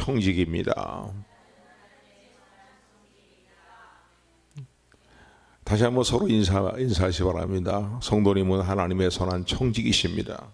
청직입니다. 다시 한번 서로 인사하시 바랍니다. 성도님은 하나님의 선한 청직이십니다.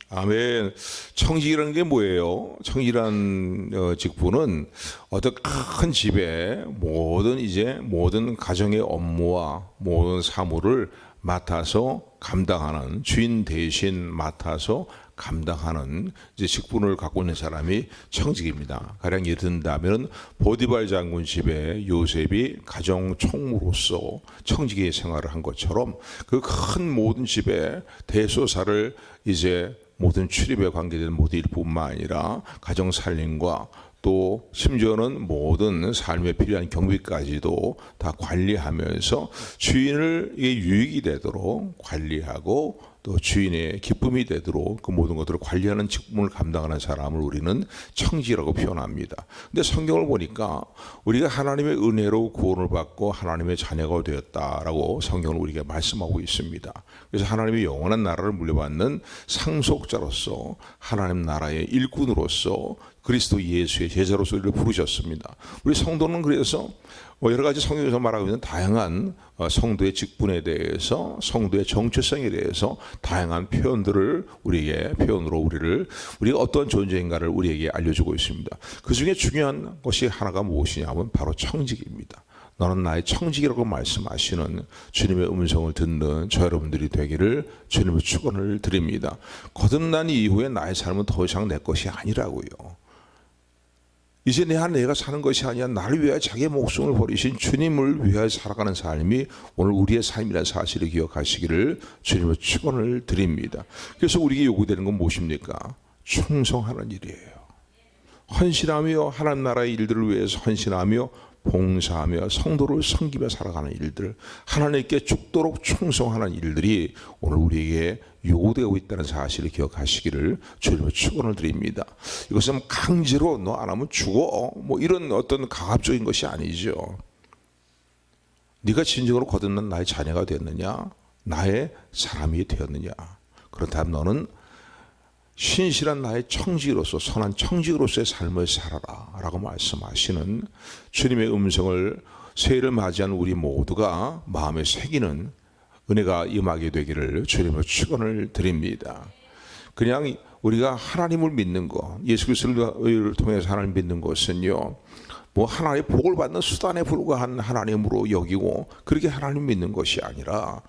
아멘. 청직이라는 게 뭐예요? 청직이라는 직분은 어떤 큰 집에 모든 가정의 업무와 모든 사무를 맡아서 감당하는, 주인 대신 맡아서 감당하는 이제 직분을 갖고 있는 사람이 청직입니다. 가령 예를 든다면 보디발 장군 집에 요셉이 가정 총무로서 청직의 생활을 한 것처럼 그 큰 모든 집에 대소사를 이제 모든 출입에 관계된 모든 일뿐만 아니라 가정 살림과 또 심지어는 모든 삶에 필요한 경비까지도 다 관리하면서 주인의 유익이 되도록 관리하고 또 주인의 기쁨이 되도록 그 모든 것들을 관리하는 직분을 감당하는 사람을 우리는 청지라고 표현합니다. 근데 성경을 보니까 우리가 하나님의 은혜로 구원을 받고 하나님의 자녀가 되었다라고 성경은 우리에게 말씀하고 있습니다. 그래서 하나님의 영원한 나라를 물려받는 상속자로서 하나님 나라의 일꾼으로서 그리스도 예수의 제자로서 우리를 부르셨습니다. 우리 성도는 그래서 여러 가지 성경에서 말하고 있는 다양한 성도의 직분에 대해서, 성도의 정체성에 대해서 다양한 표현으로 우리가 어떤 존재인가를 우리에게 알려주고 있습니다. 그 중에 중요한 것이 하나가 무엇이냐면 바로 청직입니다. 너는 나의 청직이라고 말씀하시는 주님의 음성을 듣는 저 여러분들이 되기를 주님의 축원을 드립니다. 거듭난 이후에 나의 삶은 더 이상 내 것이 아니라고요. 이제 내가 사는 것이 아니라 나를 위하여 자기의 목숨을 버리신 주님을 위하여 살아가는 삶이 오늘 우리의 삶이라는 사실을 기억하시기를 주님의 축원을 드립니다. 그래서 우리에게 요구되는 건 무엇입니까? 충성하는 일이에요. 헌신하며 하나님 나라의 일들을 위해서 헌신하며 봉사하며 성도를 섬기며 살아가는 일들, 하나님께 죽도록 충성하는 일들이 오늘 우리에게 요구되고 있다는 사실을 기억하시기를 주님의 축원을 드립니다. 이것은 강제로 너 안 하면 죽어 이런 어떤 강압적인 것이 아니죠. 네가 진정으로 거듭난 나의 자녀가 되었느냐, 나의 사람이 되었느냐, 그렇다면 너는 신실한 나의 청직으로서, 선한 청직으로서의 삶을 살아라 라고 말씀하시는 주님의 음성을 새해를 맞이한 우리 모두가 마음에 새기는 은혜가 임하게 되기를 주님의 축원을 드립니다. 그냥 우리가 하나님을 믿는 것, 예수 그리스도를 통해서 하나님을 믿는 것은요, 하나님의 복을 받는 수단에 불과한 하나님으로 여기고 그렇게 하나님 믿는 것이 아니라,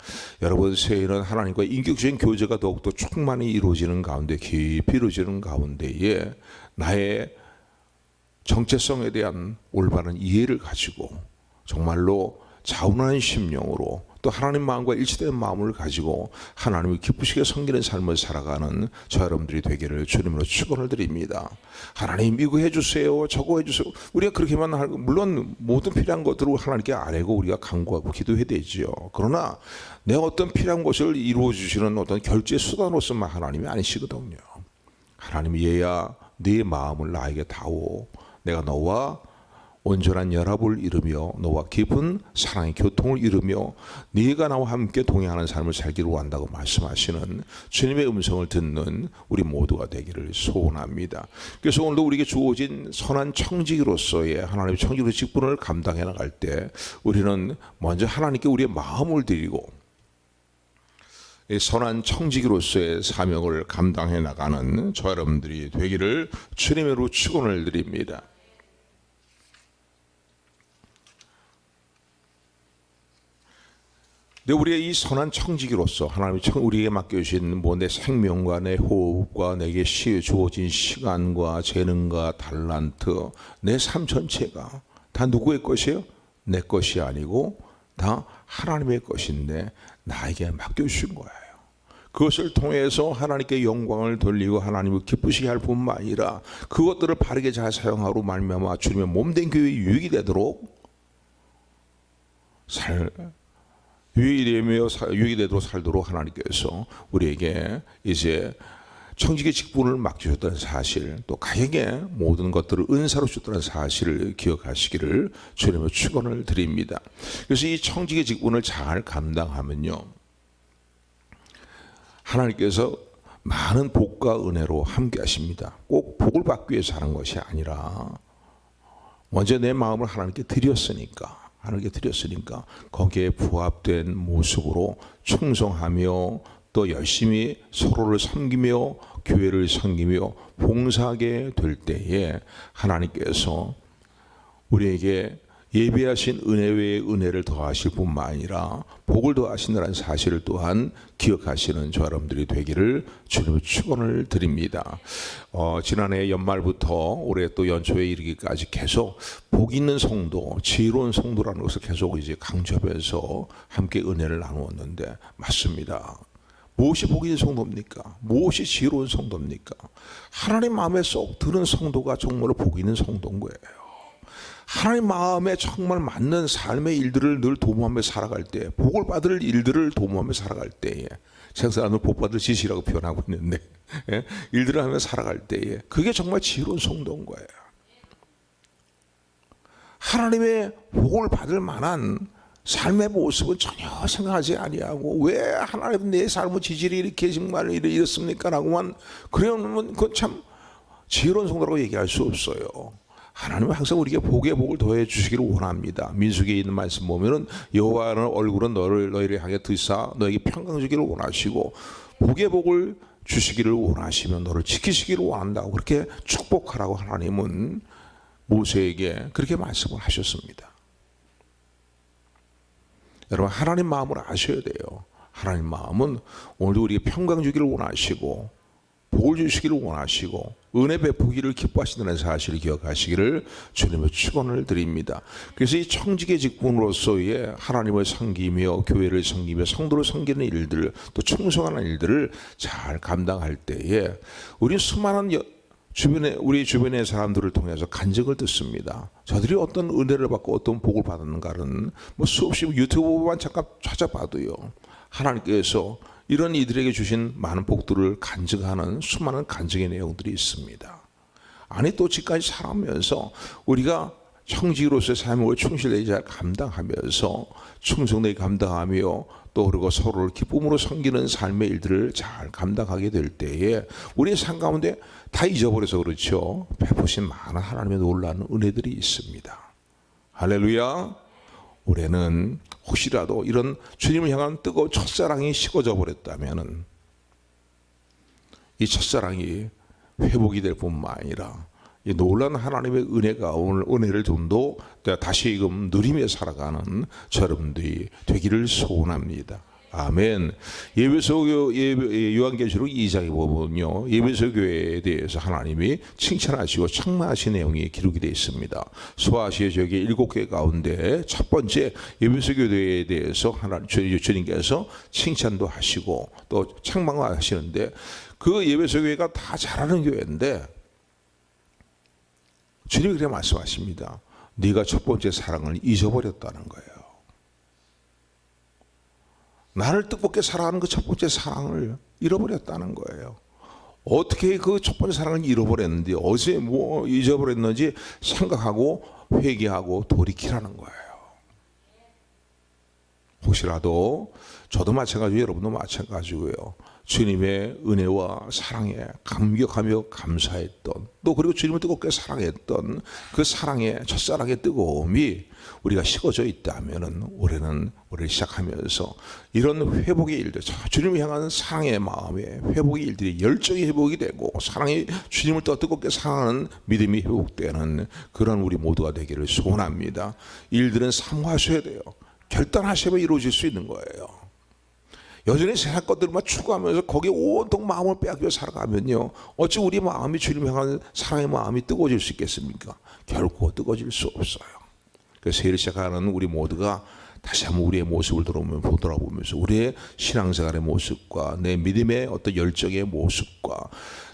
여러분 새해는 하나님과 인격적인 교제가 더욱더 충만히 이루어지는 가운데, 깊이 이루어지는 가운데에 나의 정체성에 대한 올바른 이해를 가지고 정말로 자원하는 심령으로 또 하나님 마음과 일치된 마음을 가지고 하나님을 기쁘시게 섬기는 삶을 살아가는 저 여러분들이 되기를 주님으로 축원을 드립니다. 하나님 이거 해주세요, 저거 해주세요. 우리가 그렇게만 하고, 물론 모든 필요한 것들을 하나님께 아뢰고 우리가 간구하고 기도해야 되지요. 그러나 내 어떤 필요한 것을 이루어 주시는 어떤 결제 수단으로서만 하나님이 아니시거든요. 하나님이 얘야 네 마음을 나에게 다오, 내가 너와 온전한 연합을 이루며 너와 깊은 사랑의 교통을 이루며 네가 나와 함께 동행하는 삶을 살기를 원한다고 말씀하시는 주님의 음성을 듣는 우리 모두가 되기를 소원합니다. 그래서 오늘도 우리에게 주어진 선한 청지기로서의 하나님의 청지기로 직분을 감당해 나갈 때 우리는 먼저 하나님께 우리의 마음을 드리고 선한 청지기로서의 사명을 감당해 나가는 저 여러분들이 되기를 주님으로 축원을 드립니다. 근데 우리의 이 선한 청지기로서 하나님이 우리에게 맡겨주신 내 생명과 내 호흡과 내게 주어진 시간과 재능과 달란트, 내 삶 전체가 다 누구의 것이에요? 내 것이 아니고 다 하나님의 것인데 나에게 맡겨주신 거예요. 그것을 통해서 하나님께 영광을 돌리고 하나님을 기쁘시게 할 뿐만 아니라 그것들을 바르게 잘 사용하고 말미암아 주님의 몸된 교회의 유익이 되도록 유익이 되도록 살도록 하나님께서 우리에게 이제 청지기 직분을 맡기셨다는 사실, 또 가에게 모든 것들을 은사로 주셨다는 사실을 기억하시기를 주님의 축원을 드립니다. 그래서 이 청지기 직분을 잘 감당하면요, 하나님께서 많은 복과 은혜로 함께 하십니다. 꼭 복을 받기 위해서 하는 것이 아니라 먼저 내 마음을 하나님께 드렸으니까 거기에 부합된 모습으로 충성하며 또 열심히 서로를 섬기며 교회를 섬기며 봉사하게 될 때에 하나님께서 우리에게 예비하신 은혜 외에 은혜를 더하실 뿐만 아니라 복을 더하신다는 사실을 또한 기억하시는 저 여러분들이 되기를 주님의 축원을 드립니다. 지난해 연말부터 올해 또 연초에 이르기까지 계속 복 있는 성도, 지혜로운 성도라는 것을 계속 이제 강조하면서 함께 은혜를 나누었는데 맞습니다. 무엇이 복이 있는 성도입니까? 무엇이 지혜로운 성도입니까? 하나님 마음에 쏙 드는 성도가 정말로 복이 있는 성도인 거예요. 하나님 마음에 정말 맞는 삶의 일들을 늘 도모하며 살아갈 때, 복을 받을 일들을 도모하며 살아갈 때에, 생사는 복 받을 지시라고 표현하고 있는데 일들을 하며 살아갈 때에 그게 정말 지혜로운 성도인 거예요. 하나님의 복을 받을 만한 삶의 모습은 전혀 생각하지 아니하고 왜 하나님 내 삶의 지질이 이렇게 정말 이렇습니까? 라고만 그러면 그건 참 지혜로운 성도라고 얘기할 수 없어요. 하나님은 항상 우리에게 복의 복을 더해 주시기를 원합니다. 민수기에 있는 말씀 보면은 여호와는 얼굴은 너희를 향해 드사 너에게 평강 주기를 원하시고 복의 복을 주시기를 원하시며 너를 지키시기를 원한다고 그렇게 축복하라고 하나님은 모세에게 그렇게 말씀을 하셨습니다. 여러분 하나님 마음을 아셔야 돼요. 하나님 마음은 오늘도 우리에게 평강 주기를 원하시고 복을 주시기를 원하시고 은혜 베푸기를 기뻐하신다는 사실을 기억하시기를 주님의 축원을 드립니다. 그래서 이 청지기 직분으로서의 하나님을 섬기며 교회를 섬기며 성도를 섬기는 일들 또 충성하는 일들을 잘 감당할 때에 우리 수많은 우리 주변의 사람들을 통해서 간증을 듣습니다. 저들이 어떤 은혜를 받고 어떤 복을 받았는가는 수없이 유튜브만 잠깐 찾아봐도요. 하나님께서 이런 이들에게 주신 많은 복들을 간증하는 수많은 간증의 내용들이 있습니다. 아니 또 지금까지 살아가면서 우리가 청지기로서의 삶을 충실히 잘 감당하면서 충성되게 감당하며 또 그리고 서로를 기쁨으로 섬기는 삶의 일들을 잘 감당하게 될 때에 우리의 삶 가운데 다 잊어버려서 그렇죠. 베푸신 많은 하나님의 놀라운 은혜들이 있습니다. 할렐루야. 올해는 혹시라도 이런 주님을 향한 뜨거운 첫사랑이 식어져 버렸다면 이 첫사랑이 회복이 될 뿐만 아니라 이 놀라운 하나님의 은혜가 오늘 은혜를 좀 더 다시금 누리며 살아가는 여러분들이 되기를 소원합니다. 아멘. 요한계시록 2장에 보면요, 예배소 교회에 대해서 하나님이 칭찬하시고 책망하신 내용이 기록이 되어 있습니다. 소아시아 지역의 7개 가운데 첫 번째 예배소 교회에 대해서 주님께서 칭찬도 하시고 또 책망을 하시는데 그 예배소 교회가 다 잘하는 교회인데 주님이 그렇게 말씀하십니다. 네가 첫 번째 사랑을 잊어버렸다는 거예요. 나를 뜻밖에 사랑하는 그 첫 번째 사랑을 잃어버렸다는 거예요. 어떻게 그 첫 번째 사랑을 잃어버렸는지 어디서 뭐 잊어버렸는지 생각하고 회개하고 돌이키라는 거예요. 혹시라도 저도 마찬가지고 여러분도 마찬가지고요. 주님의 은혜와 사랑에 감격하며 감사했던 또 그리고 주님을 뜨겁게 사랑했던 그 사랑의 첫사랑의 뜨거움이 우리가 식어져 있다면은 올해는 우리를 시작하면서 이런 회복의 일들, 주님을 향한 사랑의 마음에 회복의 일들이 열정이 회복이 되고 사랑이 주님을 더 뜨겁게 사랑하는 믿음이 회복되는 그런 우리 모두가 되기를 소원합니다. 일들은 사모하셔야 돼요. 결단하시면 이루어질 수 있는 거예요. 여전히 세상 것들만 추구하면서 거기에 온통 마음을 빼앗겨 살아가면요, 어찌 우리 마음이 주님을 향한 사랑의 마음이 뜨거워질 수 있겠습니까? 결코 뜨거워질 수 없어요. 그래서 새해를 시작하는 우리 모두가 다시 한번 우리의 모습을 돌아보면서 우리의 신앙생활의 모습과 내 믿음의 어떤 열정의 모습과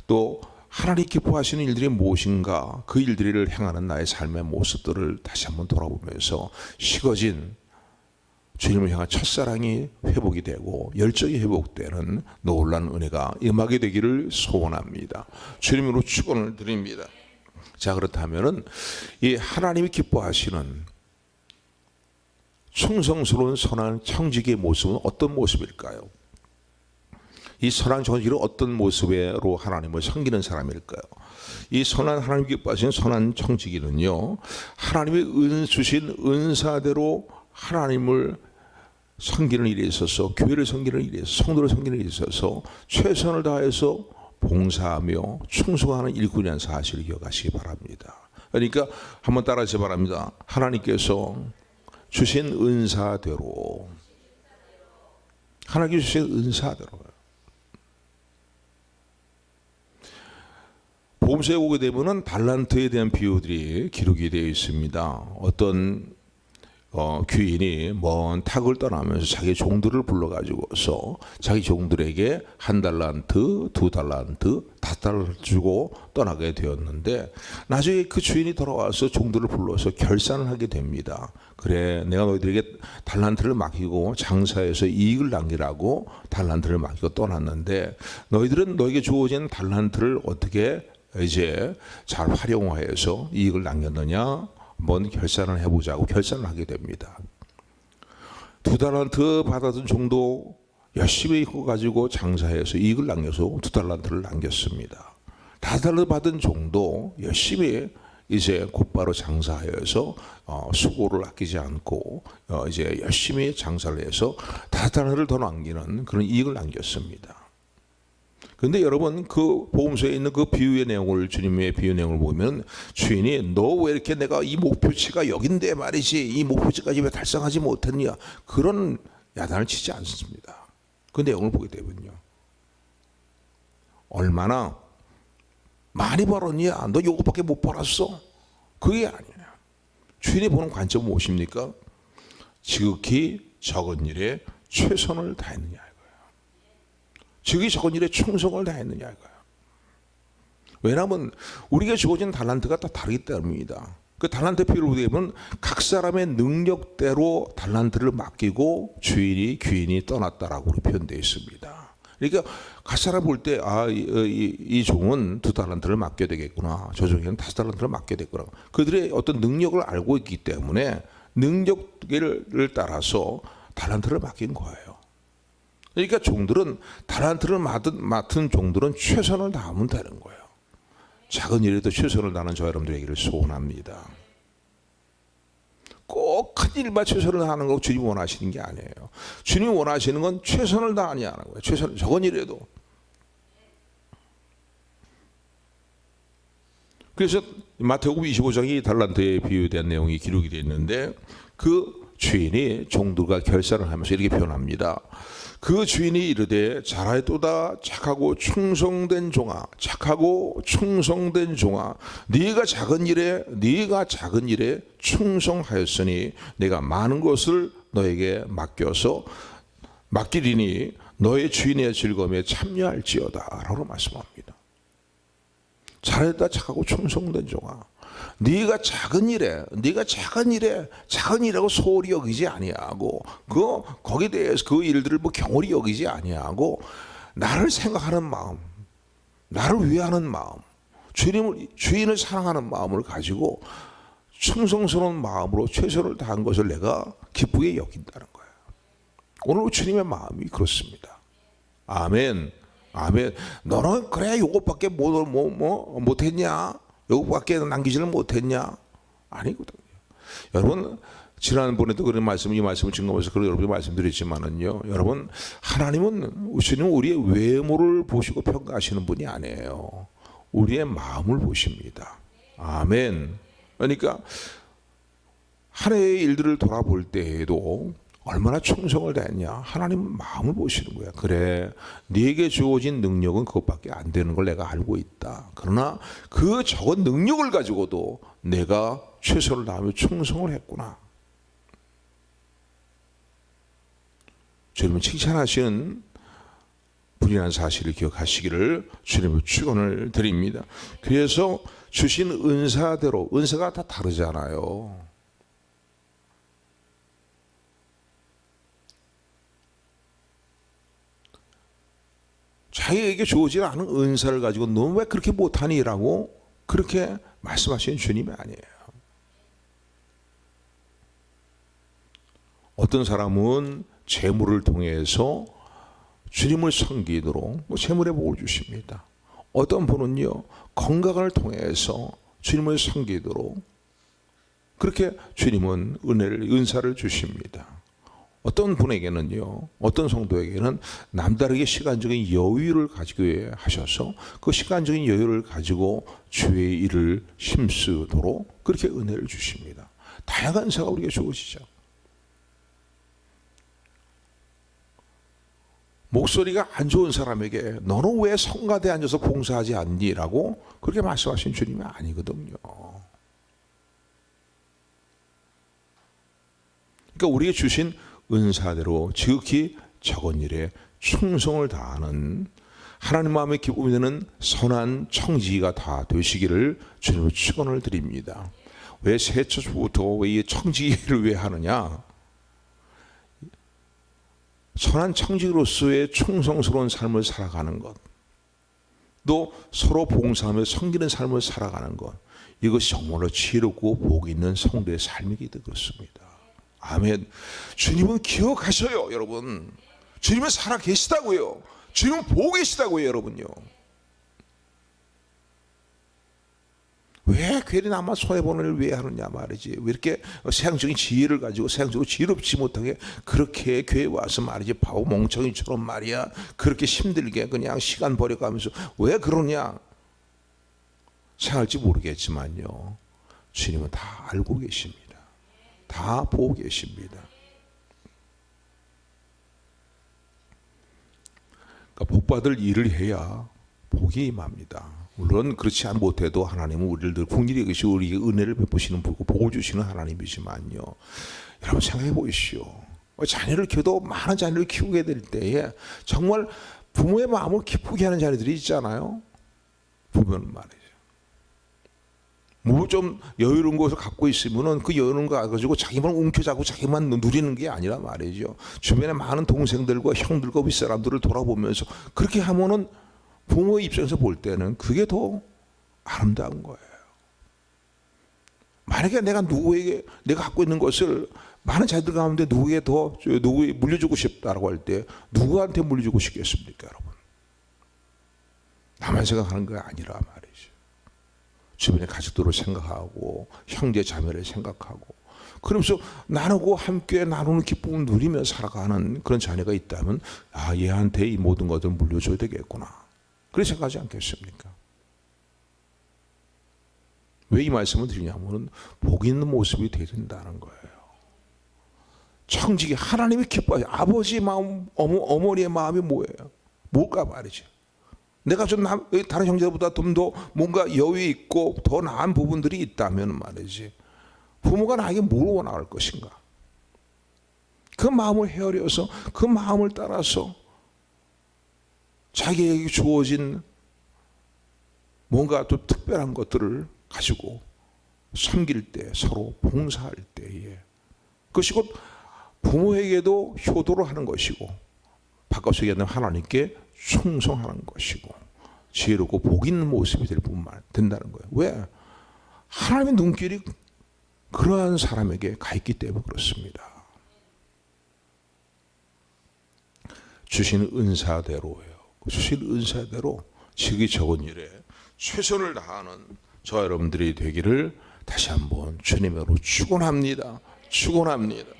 또 하나님 기뻐하시는 일들이 무엇인가 그 일들을 향하는 나의 삶의 모습들을 다시 한번 돌아보면서 식어진 주님을 향한 첫사랑이 회복이 되고 열정이 회복되는 놀라운 은혜가 임하게 되기를 소원합니다. 주님으로 축원을 드립니다. 자, 그렇다면은 이 하나님이 기뻐하시는 충성스러운 선한 청지기의 모습은 어떤 모습일까요? 이 선한 정직은 어떤 모습으로 하나님을 섬기는 사람일까요? 이 선한 하나님 기뻐하시는 선한 청지기는요, 하나님의 주신 은사대로 하나님을 섬기는 일에 있어서, 교회를 섬기는 일에 있어서, 성도를 섬기는 일에 있어서 최선을 다해서 봉사하며 충성하는 일꾼이라는 사실을 기억하시기 바랍니다. 그러니까 한번 따라하시기 바랍니다. 하나님께서 주신 은사대로, 하나님께서 주신 은사대로. 복음서에 오게 되면은 달란트에 대한 비유들이 기록이 되어 있습니다. 어떤 귀인이 먼 탁을 떠나면서 자기 종들을 불러가지고서 자기 종들에게 1달란트, 2달란트, 5달란트 주고 떠나게 되었는데, 나중에 그 주인이 돌아와서 종들을 불러서 결산을 하게 됩니다. 그래, 내가 너희들에게 달란트를 맡기고 장사해서 이익을 남기라고 달란트를 맡기고 떠났는데, 너희들은 너에게 주어진 달란트를 어떻게 이제 잘 활용해서 이익을 남겼느냐, 한번 결산을 해보자고 결산을 하게 됩니다. 2달란트 받았던 종도 열심히 가지고 장사해서 이익을 남겨서 2달란트를 남겼습니다. 5달란트 받은 종도 열심히 이제 곧바로 장사하여서 수고를 아끼지 않고 이제 열심히 장사를 해서 5달란트를 더 남기는 그런 이익을 남겼습니다. 그런데 여러분, 그 복음서에 있는 그 비유의 내용을, 주님의 비유 내용을 보면 주인이 너 왜 이렇게 내가 이 목표치가 여긴데 말이지 이 목표치까지 왜 달성하지 못했냐, 그런 야단을 치지 않습니다. 그 내용을 보게 되면요, 얼마나 많이 벌었냐, 너 요거밖에 못 벌었어, 그게 아니에요. 주인이 보는 관점은 무엇입니까? 지극히 적은 일에 최선을 다했느냐, 지극히 적은 일에 충성을 다했느냐 이거예요. 왜냐하면 우리가 주어진 달란트가 다 다르기 때문입니다. 그 달란트 비율을 보게 되면 각 사람의 능력대로 달란트를 맡기고 귀인이 떠났다라고 표현되어 있습니다. 그러니까 각 사람 볼 때 이 종은 2달란트를 맡겨야 되겠구나, 저 종에는 5달란트를 맡겨야 되겠구나, 그들의 어떤 능력을 알고 있기 때문에 능력을 따라서 달란트를 맡긴 거예요. 그러니까 종들은 달란트를 맡은 종들은 최선을 다하면 되는 거예요. 작은 일에도 최선을 다하는 저 여러분들에게를 소원합니다. 꼭 큰 일만 최선을 다하는 거 주님이 원하시는 게 아니에요. 주님이 원하시는 건 최선을 다하냐는 거예요. 적은 일에도. 그래서 마태복음 25장이 달란트의 비유에 대한 내용이 기록이 되어 있는데, 그 주인이 종들과 결산을 하면서 이렇게 표현합니다. 그 주인이 이르되 잘하였도다 착하고 충성된 종아, 착하고 충성된 종아, 네가 작은 일에 충성하였으니 내가 많은 것을 너에게 맡기리니 너의 주인의 즐거움에 참여할지어다 라고 말씀합니다. 잘했다 착하고 충성된 종아, 네가 작은 일이라고 소홀히 여기지 아니하고, 거기에 대해서 그 일들을 경홀히 여기지 아니하고, 나를 생각하는 마음, 나를 위하는 마음, 주인을 사랑하는 마음을 가지고 충성스러운 마음으로 최선을 다한 것을 내가 기쁘게 여긴다는 거예요. 오늘 주님의 마음이 그렇습니다. 아멘. 아멘. 너는 그래 요것밖에 못했냐? 요것밖에 남기지를 못했냐? 아니거든요. 여러분, 지난번에도 그런 이 말씀을 증거하면서 그런 여러분이 말씀드렸지만은요, 여러분, 하나님은 우리의 외모를 보시고 평가하시는 분이 아니에요. 우리의 마음을 보십니다. 아멘. 그러니까 한 해의 일들을 돌아볼 때에도 얼마나 충성을 다했냐, 하나님은 마음을 보시는 거야. 그래, 네게 주어진 능력은 그것밖에 안 되는 걸 내가 알고 있다. 그러나 그 적은 능력을 가지고도 내가 최선을 다하며 충성을 했구나. 주님을 칭찬하시는 분이라는 사실을 기억하시기를 주님을 축원을 드립니다. 그래서 주신 은사대로, 은사가 다 다르잖아요. 자기에게 주어지지 않은 은사를 가지고 너 왜 그렇게 못하니? 라고 그렇게 말씀하시는 주님이 아니에요. 어떤 사람은 재물을 통해서 주님을 섬기도록 재물의 복을 주십니다. 어떤 분은요, 건강을 통해서 주님을 섬기도록 그렇게 주님은 은사를 주십니다. 어떤 분에게는요, 어떤 성도에게는 남다르게 시간적인 여유를 가지게 하셔서 그 시간적인 여유를 가지고 주의 일을 힘쓰도록 그렇게 은혜를 주십니다. 다양한 은사가 우리에게 주어지죠. 목소리가 안 좋은 사람에게 너는 왜 성가대에 앉아서 봉사하지 않니? 라고 그렇게 말씀하신 주님이 아니거든요. 그러니까 우리에게 주신 은사대로 지극히 적은 일에 충성을 다하는 하나님 마음의 기쁨이 되는 선한 청지기가 다 되시기를 주님을 축원을 드립니다. 왜 세초부터 왜 이 청지기를 왜 하느냐? 선한 청지기로서의 충성스러운 삶을 살아가는 것, 또 서로 봉사하며 섬기는 삶을 살아가는 것, 이것이 정말로 지혜롭고 복 있는 성도의 삶이기 되겠습니다. 아멘. 주님은 기억하셔요, 여러분. 주님은 살아 계시다고요. 주님은 보고 계시다고요, 여러분요. 왜 괜히 나만 손해보는 일을 왜 하느냐 말이지. 왜 이렇게 세상적인 지혜를 가지고 세상적으로 지혜롭지 못하게 그렇게 교회에 와서 말이지 바보 멍청이처럼 말이야 그렇게 힘들게 그냥 시간 버려가면서 왜 그러냐 생각할지 모르겠지만요, 주님은 다 알고 계십니다. 다 보고 계십니다. 그러니까 복받을 일을 해야 복이 임합니다. 물론 그렇지 못해도 하나님은 우리를 늘 긍휼히 여기시고 우리에게 은혜를 베푸시는 분이고 복을 주시는 하나님이지만요, 여러분 생각해 보십시오. 자녀를 키워도 많은 자녀를 키우게 될 때에 정말 부모의 마음을 기쁘게 하는 자녀들이 있잖아요. 부모는 말이죠. 뭐 좀 여유로운 것을 갖고 있으면은 그 여유로운 거 가지고 자기만 움켜잡고 자기만 누리는 게 아니라 말이죠. 주변에 많은 동생들과 형들과 윗사람들을 돌아보면서 그렇게 하면은 부모의 입장에서 볼 때는 그게 더 아름다운 거예요. 만약에 내가 누구에게 내가 갖고 있는 것을 많은 자들 가운데 누구에게 물려주고 싶다라고 할 때 누구한테 물려주고 싶겠습니까, 여러분? 나만 생각하는 게 아니라 말이죠. 주변의 가족들을 생각하고 형제 자매를 생각하고 그러면서 나누고 함께 나누는 기쁨을 누리며 살아가는 그런 자녀가 있다면 아, 얘한테 이 모든 것을 물려줘야 되겠구나. 그렇게 생각하지 않겠습니까? 왜 이 말씀을 드리냐면 복 있는 모습이 되어야 된다는 거예요. 청지기 하나님이 기뻐하죠. 아버지의 마음, 어머니의 마음이 뭐예요? 뭘까 말이죠. 내가 좀 다른 형제보다 좀 더 뭔가 여유 있고 더 나은 부분들이 있다면 말이지. 부모가 나에게 뭘 원할 것인가? 그 마음을 헤아려서 그 마음을 따라서 자기에게 주어진 뭔가 또 특별한 것들을 가지고 섬길 때, 서로 봉사할 때에 그것이 곧 부모에게도 효도를 하는 것이고 바꿔서 얘기하면 하나님께 충성하는 것이고 지혜롭고 복 있는 모습이 된다는 거예요. 왜? 하나님의 눈길이 그러한 사람에게 가 있기 때문에 그렇습니다. 주신 은사대로예요. 주신 은사대로 지극히 적은 일에 최선을 다하는 저 여러분들이 되기를 다시 한번 주님으로 축원합니다. 축원합니다.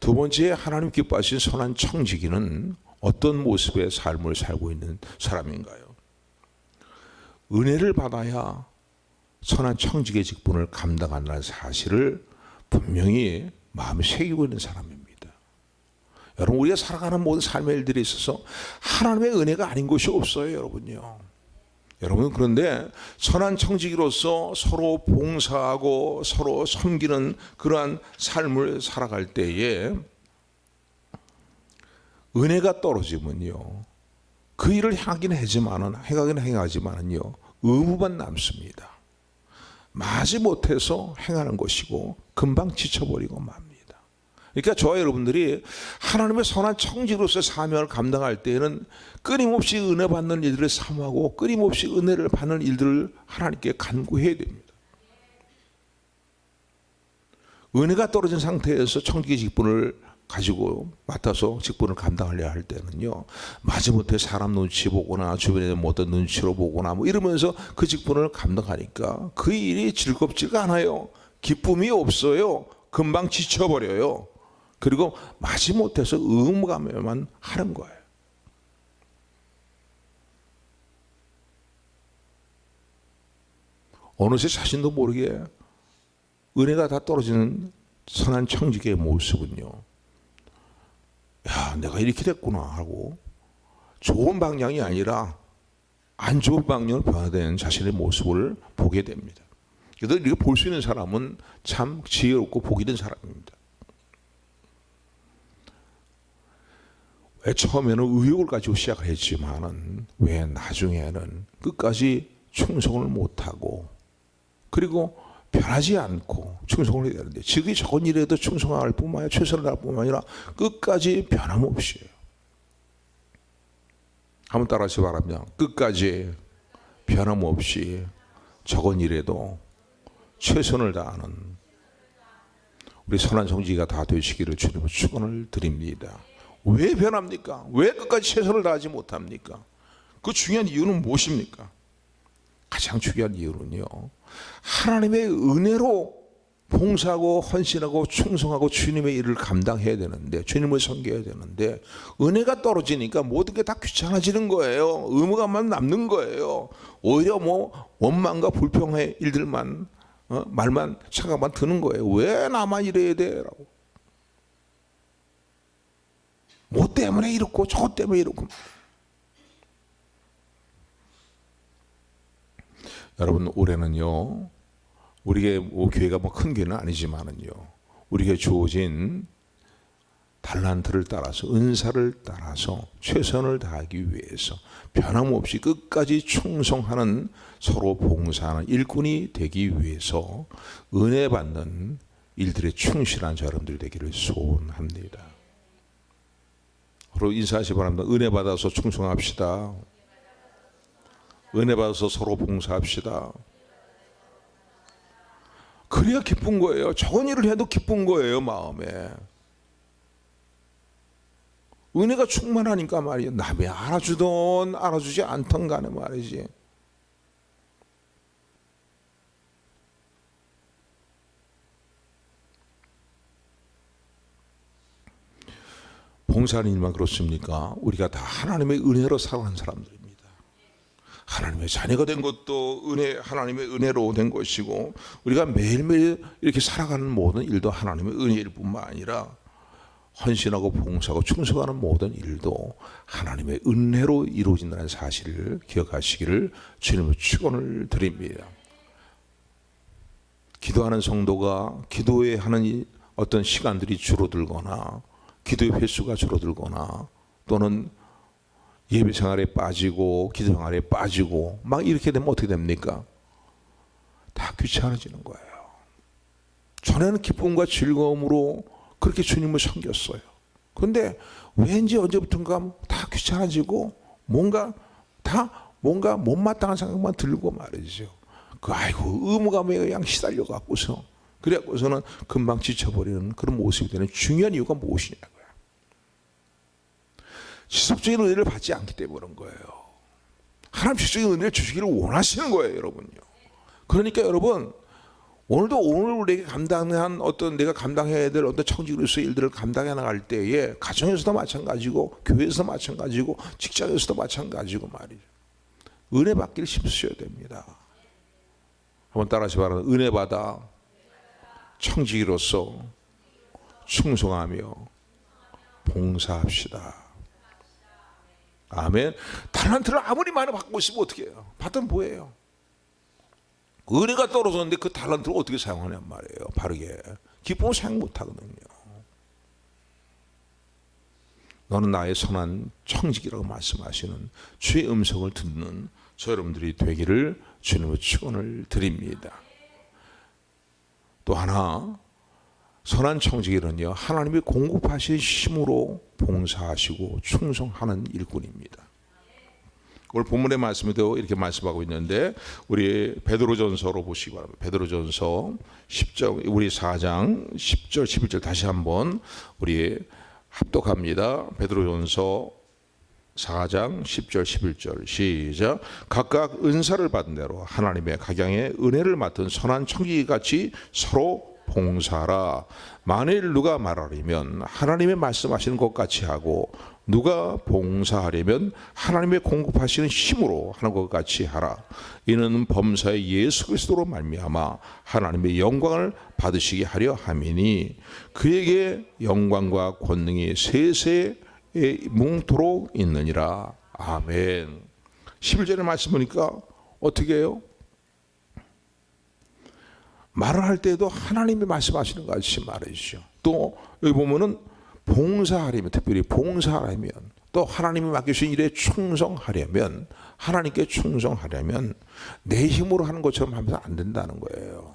두 번째, 하나님 기뻐하신 선한 청지기는 어떤 모습의 삶을 살고 있는 사람인가요? 은혜를 받아야 선한 청지기의 직분을 감당한다는 사실을 분명히 마음에 새기고 있는 사람입니다. 여러분, 우리가 살아가는 모든 삶의 일들에 있어서 하나님의 은혜가 아닌 것이 없어요, 여러분요. 여러분, 그런데 선한 청지기로서 서로 봉사하고 서로 섬기는 그러한 삶을 살아갈 때에 은혜가 떨어지면요, 그 일을 행하지만은요, 의무만 남습니다. 마지 못해서 행하는 것이고 금방 지쳐버리고 맙니다. 그러니까 저와 여러분들이 하나님의 선한 청지로서의 사명을 감당할 때에는 끊임없이 은혜 받는 일들을 사모하고 끊임없이 은혜를 받는 일들을 하나님께 간구해야 됩니다. 은혜가 떨어진 상태에서 청지기 직분을 가지고 맡아서 직분을 감당하려 할 때는요, 마지못해 사람 눈치 보거나 주변에 어떤 눈치로 보거나 뭐 이러면서 그 직분을 감당하니까 그 일이 즐겁지가 않아요. 기쁨이 없어요. 금방 지쳐버려요. 그리고 마지못해서 의무감에만 하는 거예요. 어느새 자신도 모르게 은혜가 다 떨어지는 선한 청지기의 모습은요, 야, 내가 이렇게 됐구나 하고 좋은 방향이 아니라 안 좋은 방향으로 변화된 자신의 모습을 보게 됩니다. 그래서 이렇게 볼 수 있는 사람은 참 지혜롭고 복이 된 사람입니다. 왜 처음에는 의욕을 가지고 시작을 했지만은 왜 나중에는 끝까지 충성을 못하고 그리고 변하지 않고 충성을 해야 되는데, 지극히 적은 일에도 충성할 뿐만 아니라 최선을 다할 뿐만 아니라 끝까지 변함없이 해요. 한번 따라하시기 바랍니다. 끝까지 변함없이 적은 일에도 최선을 다하는 우리 선한 성지가 다 되시기를 주님으로 축원을 드립니다. 왜 변합니까? 왜 끝까지 최선을 다하지 못합니까? 그 중요한 이유는 무엇입니까? 가장 중요한 이유는요, 하나님의 은혜로 봉사하고 헌신하고 충성하고 주님의 일을 감당해야 되는데, 주님을 섬겨야 되는데, 은혜가 떨어지니까 모든 게 다 귀찮아지는 거예요. 의무감만 남는 거예요. 오히려 뭐 원망과 불평의 일들만 말만 생각만 드는 거예요. 왜 나만 이래야 돼? 라고. 뭐 때문에 이렇고 저것 때문에 이렇고. 여러분, 올해는요, 우리의 교회가 뭐 큰 교회는 아니지만은요, 우리에게 주어진 달란트를 따라서, 은사를 따라서 최선을 다하기 위해서 변함없이 끝까지 충성하는, 서로 봉사하는 일꾼이 되기 위해서 은혜 받는 일들에 충실한 저 여러분들이 되기를 소원합니다. 서로 인사하시기 바랍니다. 은혜 받아서 충성합시다. 은혜 받아서 서로 봉사합시다. 그래야 기쁜 거예요. 적은 일을 해도 기쁜 거예요, 마음에. 은혜가 충만하니까 말이에요. 남이 알아주던 알아주지 않던 간에 말이지. 봉사하는 일만 그렇습니까? 우리가 다 하나님의 은혜로 살아가는 사람들입니다. 하나님의 자녀가 된 것도 하나님의 은혜로 된 것이고, 우리가 매일매일 이렇게 살아가는 모든 일도 하나님의 은혜일 뿐만 아니라 헌신하고 봉사하고 충성하는 모든 일도 하나님의 은혜로 이루어진다는 사실을 기억하시기를 주님의 축원을 드립니다. 기도하는 성도가 기도에 하는 어떤 시간들이 줄어들거나 기도의 횟수가 줄어들거나 또는 예배 생활에 빠지고 기도 생활에 빠지고 막 이렇게 되면 어떻게 됩니까? 다 귀찮아지는 거예요. 전에는 기쁨과 즐거움으로 그렇게 주님을 섬겼어요. 그런데 왠지 언제부턴가 다 귀찮아지고 뭔가 못마땅한 생각만 들고 말이죠. 아이고 의무감에 그냥 시달려 갖고서 그래갖고서는 금방 지쳐버리는 그런 모습이 되는 중요한 이유가 무엇이냐고요. 지속적인 은혜를 받지 않기 때문에 그런 거예요. 하나님 지속적인 은혜를 주시기를 원하시는 거예요, 여러분요. 그러니까 여러분, 오늘 우리에게 내가 감당해야 될 어떤 청지기로서의 일들을 감당해 나갈 때에 가정에서도 마찬가지고 교회에서도 마찬가지고 직장에서도 마찬가지고 말이죠. 은혜 받기를 힘쓰셔야 됩니다. 한번 따라하시 바랍니다. 은혜 받아 청지기로서 충성하며 봉사합시다. 아멘. 달란트를 아무리 많이 받고 있으면 어떻게 해요? 받으면 뭐예요? 은혜가 떨어졌는데 그 달란트를 어떻게 사용하냔 말이에요. 바르게. 기쁨을 사용 못하거든요. 너는 나의 선한 청지기라고 말씀하시는 주의 음성을 듣는 저 여러분들이 되기를 주님의 축원을 드립니다. 또 하나, 선한 청지기는요, 하나님이 공급하신 힘으로 봉사하시고 충성하는 일꾼입니다. 오늘 본문의 말씀에도 이렇게 말씀하고 있는데, 우리 베드로전서로 보시기 바랍니다. 베드로전서 10장, 우리 4장 10절 11절 다시 한번 우리 합독합니다. 베드로전서 4장 10절 11절 시작. 각각 은사를 받은 대로 하나님의 각양의 은혜를 맡은 선한 청지기같이 서로 봉사하라. 만일 누가 말하려면 하나님의 말씀하시는 것 같이 하고 누가 봉사하려면 하나님의 공급하시는 힘으로 하는 것 같이 하라. 이는 범사의 예수 그리스도로 말미암아 하나님의 영광을 받으시게 하려 함이니 그에게 영광과 권능이 세세에 뭉토록 있느니라. 아멘. 11절의 말씀 보니까 어떻게 해요? 말을 할 때도 하나님이 말씀하시는 것 같이 말해주죠. 또 여기 보면은 봉사하려면, 특별히 봉사하려면, 또 하나님이 맡기신 일에 충성하려면, 하나님께 충성하려면 내 힘으로 하는 것처럼 하면 안 된다는 거예요.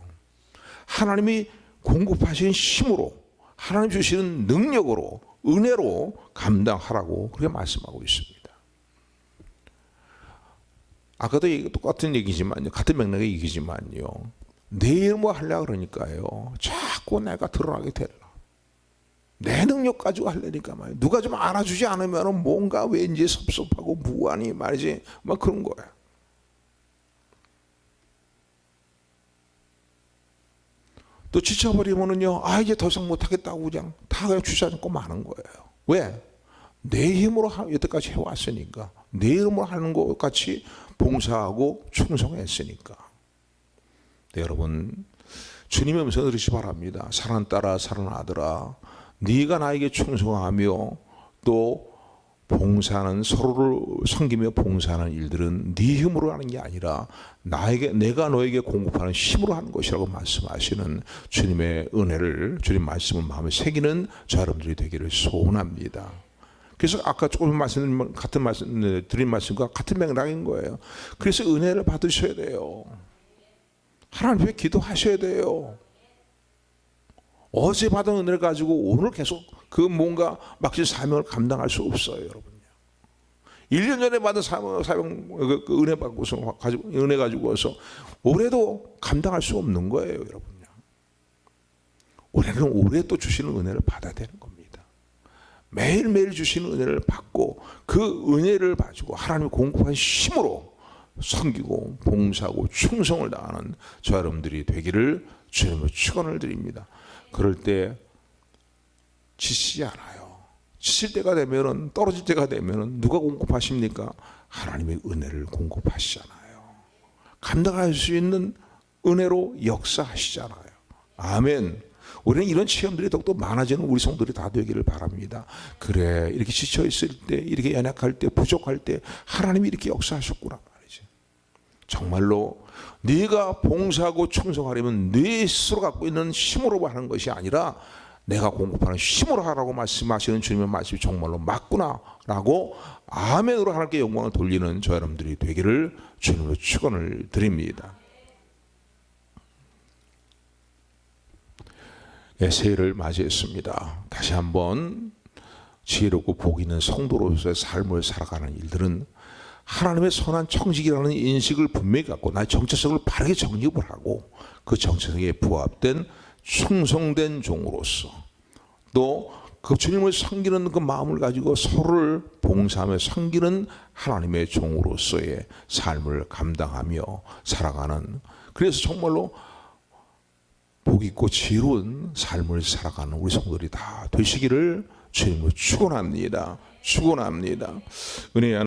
하나님이 공급하신 힘으로, 하나님 주시는 능력으로, 은혜로 감당하라고 그렇게 말씀하고 있습니다. 아까도 똑같은 얘기지만요, 같은 맥락의 얘기지만요, 내 이름으로 하려고 그러니까요, 자꾸 내가 드러나게 되라. 내 능력 가지고 하려니까 말이야. 누가 좀 알아주지 않으면 뭔가 왠지 섭섭하고 무안히 말이지, 막 그런 거야. 또 지쳐버리면은요, 이제 더 이상 못하겠다고 그냥 주저앉고 마는 거예요. 왜? 내 힘으로 여태까지 해왔으니까, 내 힘으로 하는 것 같이 봉사하고 충성했으니까. 네, 여러분, 주님의 음성을 들으시기 바랍니다. 사랑하는 딸아, 사랑하는 아들아, 네가 나에게 충성하며 또 봉사하는, 서로를 섬기며 봉사하는 일들은 네 힘으로 하는 게 아니라 내가 너에게 공급하는 힘으로 하는 것이라고 말씀하시는 주님의 은혜를, 주님 말씀을 마음에 새기는 저 여러분들이 되기를 소원합니다. 그래서 아까 조금 같은 말씀 드린 말씀과 같은 맥락인 거예요. 그래서 은혜를 받으셔야 돼요. 하나님 앞에 기도하셔야 돼요. 어제 받은 은혜를 가지고 오늘 계속 그 뭔가 맡긴 사명을 감당할 수 없어요, 여러분요. 1년 전에 받은 사명 은혜 받고서 은혜 가지고서 올해도 감당할 수 없는 거예요, 여러분요. 올해는 올해 또 주시는 은혜를 받아야 되는 겁니다. 매일매일 주시는 은혜를 받고 그 은혜를 가지고 하나님의 공급한 힘으로 섬기고 봉사하고 충성을 다하는 저 여러분들이 되기를 주님의 축원을 드립니다. 그럴 때 지치지 않아요. 지칠 때가 되면은, 떨어질 때가 되면은 누가 공급하십니까? 하나님의 은혜를 공급하시잖아요. 감당할 수 있는 은혜로 역사하시잖아요. 아멘. 우리는 이런 체험들이 더욱더 많아지는 우리 성도들이 다 되기를 바랍니다. 그래, 이렇게 지쳐 있을 때, 이렇게 연약할 때, 부족할 때 하나님이 이렇게 역사하셨구나 말이지. 정말로 네가 봉사하고 충성하려면 네 스스로 갖고 있는 힘으로 하는 것이 아니라 내가 공급하는 힘으로 하라고 말씀하시는 주님의 말씀이 정말로 맞구나 라고 아멘으로 하나님께 영광을 돌리는 저 여러분들이 되기를 주님으로 축원을 드립니다. 새해를 맞이했습니다. 다시 한번 지혜롭고 복 있는 성도로서의 삶을 살아가는 일들은 하나님의 선한 청지기라는 인식을 분명히 갖고 나의 정체성을 바르게 정립을 하고 그 정체성에 부합된 충성된 종으로서 또 그 주님을 섬기는 그 마음을 가지고 서로를 봉사하며 섬기는 하나님의 종으로서의 삶을 감당하며 살아가는, 그래서 정말로 복 있고 지혜로운 삶을 살아가는 우리 성도들이 다 되시기를 주님으로 축원합니다. 축원합니다. 은혜의